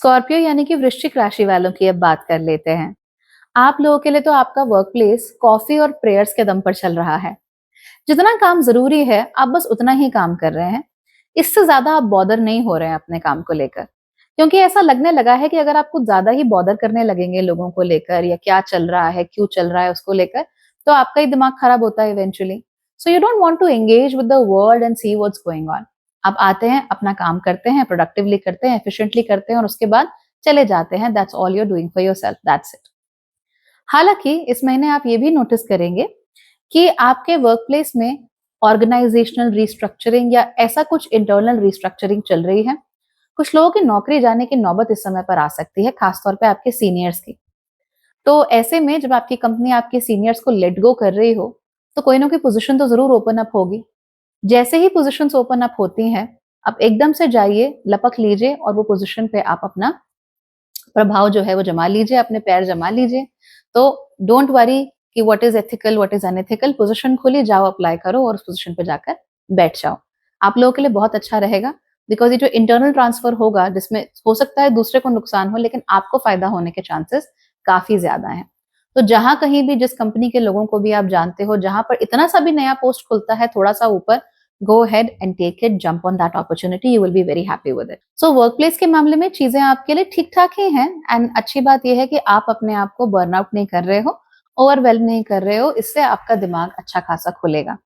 Scorpio यानी कि वृश्चिक राशि वालों की अब बात कर लेते हैं। आप लोगों के लिए तो आपका वर्क प्लेस कॉफी और प्रेयर्स के दम पर चल रहा है। जितना काम जरूरी है आप बस उतना ही काम कर रहे हैं। इससे ज्यादा आप बॉदर नहीं हो रहे हैं अपने काम को लेकर, क्योंकि ऐसा लगने लगा है कि अगर आप कुछ ज्यादा ही बॉदर करने लगेंगे लोगों को लेकर या क्या चल रहा है क्यों चल रहा है उसको लेकर, तो आपका ही दिमाग खराब होता है eventually. So you don't want to engage with the world and see what's going on. आप आते हैं, अपना काम करते हैं, प्रोडक्टिवली करते हैं, एफिशिएंटली करते हैं और उसके बाद चले जाते हैं। That's all you are doing for yourself, that's it. हालांकि इस महीने आप ये भी नोटिस करेंगे कि आपके वर्क प्लेस में ऑर्गेनाइजेशनल रिस्ट्रक्चरिंग या ऐसा कुछ इंटरनल रिस्ट्रक्चरिंग चल रही है। कुछ लोगों की नौकरी जाने की नौबत इस समय पर आ सकती है, खासतौर पे आपके सीनियर्स की। तो ऐसे में जब आपकी कंपनी आपके सीनियर्स को लेट गो कर रही हो, तो कोई ना कोई पोजीशन तो जरूर ओपन अप होगी। जैसे ही पोजीशंस ओपन अप होती हैं, आप एकदम से जाइए, लपक लीजिए और वो पोजीशन पे आप अपना प्रभाव जो है वो जमा लीजिए, अपने पैर जमा लीजिए। तो डोंट वरी कि what is ethical what is unethical. Position खोलिए, जाओ अप्लाई करो और उस पोजीशन पे जाकर बैठ जाओ। आप लोगों के लिए बहुत अच्छा रहेगा, बिकॉज ये जो इंटरनल ट्रांसफर होगा जिसमें हो सकता है दूसरे को नुकसान हो लेकिन आपको फायदा होने के चांसेस काफी ज्यादा हैं। तो जहां कहीं भी जिस कंपनी के लोगों को भी आप जानते हो, जहां पर इतना सा भी नया पोस्ट खुलता है थोड़ा सा ऊपर, गो ahead and take it, jump on that opportunity, you will be very happy with it. So workplace के मामले में चीजें आपके लिए ठीक ठाक ही हैं एंड अच्छी बात यह है कि आप अपने आप को बर्नआउट नहीं कर रहे हो, ओवरवेल्म नहीं कर रहे हो। इससे आपका दिमाग अच्छा खासा खुलेगा।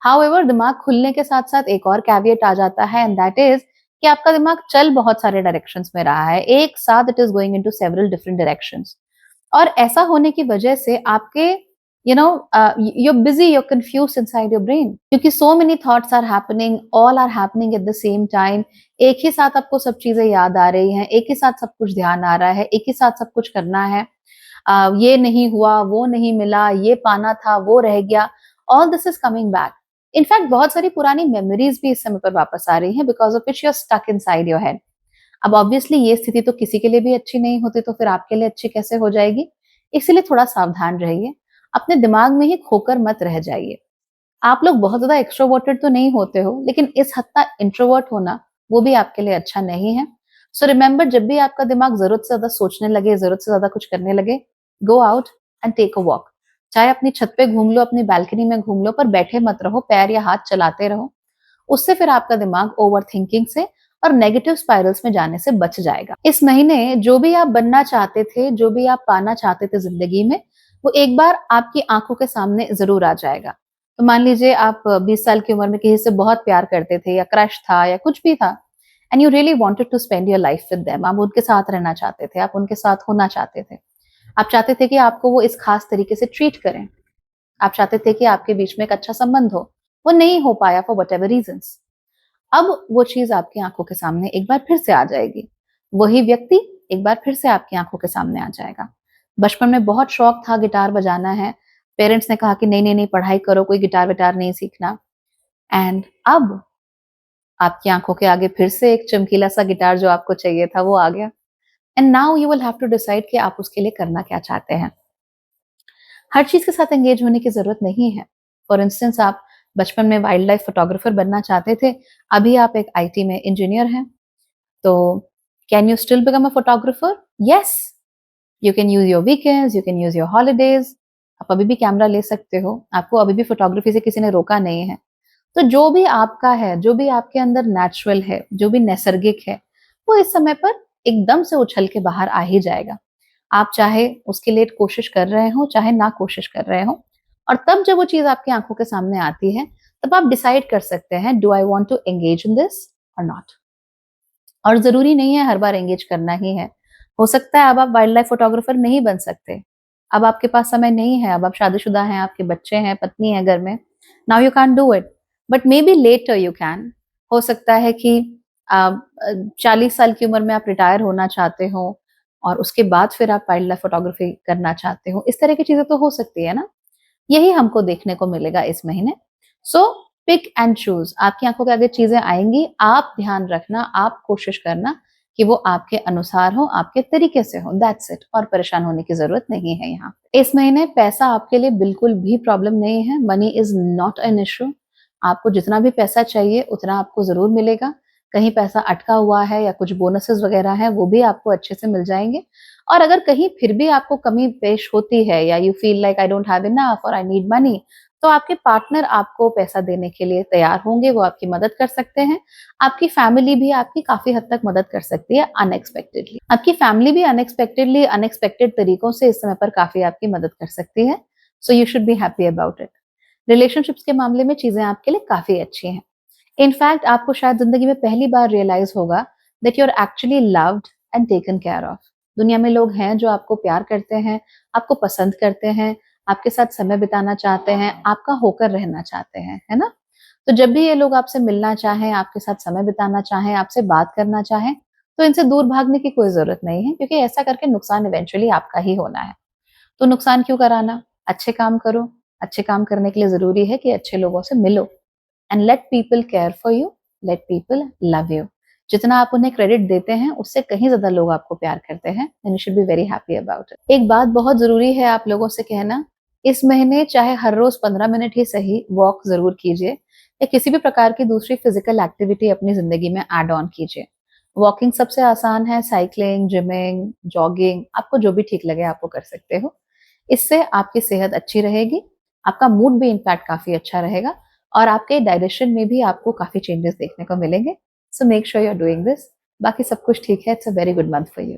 हाउएवर दिमाग खुलने के साथ साथ एक और कैविएट आ जाता है एंड दैट इज कि आपका दिमाग चल बहुत सारे डायरेक्शंस में रहा है एक साथ, it is going into several different directions. और ऐसा होने की वजह से आपके you're busy, you're confused inside your brain, क्योंकि so many thoughts are happening, all are happening at the same time। एक ही साथ आपको सब चीजें याद आ रही हैं, एक ही साथ सब कुछ ध्यान आ रहा है, एक ही साथ सब कुछ करना है। ये नहीं हुआ, वो नहीं मिला, ये पाना था, वो रह गया। All this is coming back. In fact बहुत सारी पुरानी मेमोरीज भी इस समय पर वापस आ रही हैं, because of which you are stuck inside your head. अब ऑब्वियसली ये स्थिति तो किसी के लिए भी अच्छी नहीं होती, तो फिर आपके लिए अच्छी कैसे हो जाएगी। इसीलिए थोड़ा सावधान रहिए, अपने दिमाग में ही खोकर मत रह जाइए। आप लोग बहुत ज्यादा एक्सट्रोवर्टेड तो नहीं होते हो, लेकिन इस हद तक इंट्रोवर्ट होना वो भी आपके लिए अच्छा नहीं है। सो रिमेंबर, जब भी आपका दिमाग जरूरत से ज्यादा सोचने लगे, जरूरत से ज्यादा कुछ करने लगे, go out and take a walk. चाहे अपनी छत पे घूम लो, अपनी बैल्कनी में घूम लो, पर बैठे मत रहो, पैर या हाथ चलाते रहो। उससे फिर आपका दिमाग ओवर थिंकिंग से और नेगेटिव स्पाइरल्स में जाने से बच जाएगा। इस महीने जो भी आप बनना चाहते थे, जो भी आप पाना चाहते थे जिंदगी में, वो एक बार आपकी आंखों के सामने जरूर आ जाएगा। तो मान लीजिए आप 20 साल की उम्र में किसी से बहुत प्यार करते थे या क्रश था या कुछ भी था, and you really wanted to spend your life with them. आप उनके साथ रहना चाहते थे, आप उनके साथ होना चाहते थे, आप चाहते थे कि आपको वो इस खास तरीके से ट्रीट करें, आप चाहते थे कि आपके बीच में एक अच्छा संबंध हो। वो नहीं हो पाया फॉर वट एवर रीजन्स। अब वो चीज आपकी आंखों के सामने एक बार फिर से आ जाएगी। वही व्यक्ति एक बार फिर से आपकी आंखों के सामने आ जाएगा। बचपन में बहुत शौक था गिटार बजाना है, पेरेंट्स ने कहा कि नहीं नहीं नहीं, पढ़ाई करो, कोई गिटार विटार नहीं सीखना। एंड अब आपकी आंखों के आगे फिर से एक चमकीला सा गिटार जो आपको चाहिए था वो आ गया। And now you will have to decide कि आप उसके लिए करना क्या चाहते हैं। हर चीज के साथ एंगेज होने की जरूरत नहीं है। फॉर इंस्टेंस, आप बचपन में वाइल्ड लाइफ फोटोग्राफर बनना चाहते थे, अभी आप एक आईटी में इंजीनियर हैं, तो can you still become a photographer? Yes, you can use your weekends, you can use your holidays. आप अभी भी कैमरा ले सकते हो, आपको अभी भी फोटोग्राफी से किसी ने रोका नहीं है। तो जो भी आपका है, जो भी आपके अंदर नेचुरल है, जो भी नैसर्गिक है, वो इस समय पर एकदम से उछल के बाहर आ ही जाएगा। आप चाहे उसके लिए कोशिश कर रहे हो, चाहे ना कोशिश कर रहे हो। और तब जब वो चीज आपकी आंखों के सामने आती है, तब आप डिसाइड कर सकते हैं, do I want to engage in this or not. और जरूरी नहीं है हर बार एंगेज करना ही है। हो सकता है अब आप वाइल्ड लाइफ फोटोग्राफर नहीं बन सकते, अब आपके पास समय नहीं है, अब आप शादीशुदा हैं, आपके बच्चे हैं, पत्नी है घर में। Now you can do it, but maybe later you can. हो सकता है कि 40 साल की उम्र में आप रिटायर होना चाहते हो और उसके बाद फिर आप वाइल्ड लाइफ फोटोग्राफी करना चाहते हो। इस तरह की चीजें तो हो सकती है ना। यही हमको देखने को मिलेगा इस महीने। सो पिक एंड चूज। आपकी आंखों के आगे चीजें आएंगी, आप ध्यान रखना, आप कोशिश करना कि वो आपके अनुसार हो, आपके तरीके से हो, दैट्स इट। और परेशान होने की जरूरत नहीं है यहाँ। इस महीने पैसा आपके लिए बिल्कुल भी प्रॉब्लम नहीं है। Money is not an issue. आपको जितना भी पैसा चाहिए उतना आपको जरूर मिलेगा। कहीं पैसा अटका हुआ है या कुछ बोनसेस वगैरह हैं, वो भी आपको अच्छे से मिल जाएँगे। और अगर कहीं फिर भी आपको कमी पेश होती है या you feel like I don't have enough और आई नीड मनी, तो आपके पार्टनर आपको पैसा देने के लिए तैयार होंगे, वो आपकी मदद कर सकते हैं। आपकी फैमिली भी आपकी काफ़ी हद तक मदद कर सकती है अनएक्सपेक्टेडली। आपकी फैमिली भी अनएक्सपेक्टेडली अनएक्सपेक्टेड तरीकों से इस समय पर काफ़ी आपकी मदद कर सकती है। So you should be happy about it. Relationships के मामले में चीज़ें आपके लिए काफ़ी अच्छी हैं। इनफैक्ट आपको शायद ज़िंदगी में पहली बार रियलाइज़ होगा that you are actually loved and taken care of. दुनिया में लोग हैं जो आपको प्यार करते हैं, आपको पसंद करते हैं, आपके साथ समय बिताना चाहते हैं, आपका होकर रहना चाहते हैं, है ना? तो जब भी ये लोग आपसे मिलना चाहें, आपके साथ समय बिताना चाहें, आपसे बात करना चाहें, तो इनसे दूर भागने की कोई ज़रूरत नहीं है क्योंकि ऐसा करके नुकसान इवेंचुअली आपका ही होना है। तो नुकसान क्यों कराना? अच्छे काम करो। अच्छे काम करने के लिए ज़रूरी है कि अच्छे लोगों से मिलो and let people care for you, let people love you. जितना आप उन्हें क्रेडिट देते हैं, उससे कहीं ज़्यादा लोग आपको प्यार करते हैं and you should be very happy about it. एक बात बहुत ज़रूरी है आप लोगों से कहना, इस महीने चाहे हर रोज़ 15 मिनट ही सही वॉक ज़रूर कीजिए या किसी भी प्रकार की दूसरी फिजिकल एक्टिविटी अपनी ज़िंदगी में ऐड ऑन कीजिए। वॉकिंग सबसे आसान है, साइक्लिंग, जिमिंग, जॉगिंग, आपको जो भी ठीक लगे आप वो कर सकते हो। इससे आपकी सेहत अच्छी रहेगी, आपका मूड भी इनफैक्ट काफ़ी अच्छा रहेगा और आपके डाइजेशन में भी आपको काफ़ी चेंजेस देखने को मिलेंगे। So make sure you are doing this. बाकी सब कुछ ठीक है। It's a very good month for you.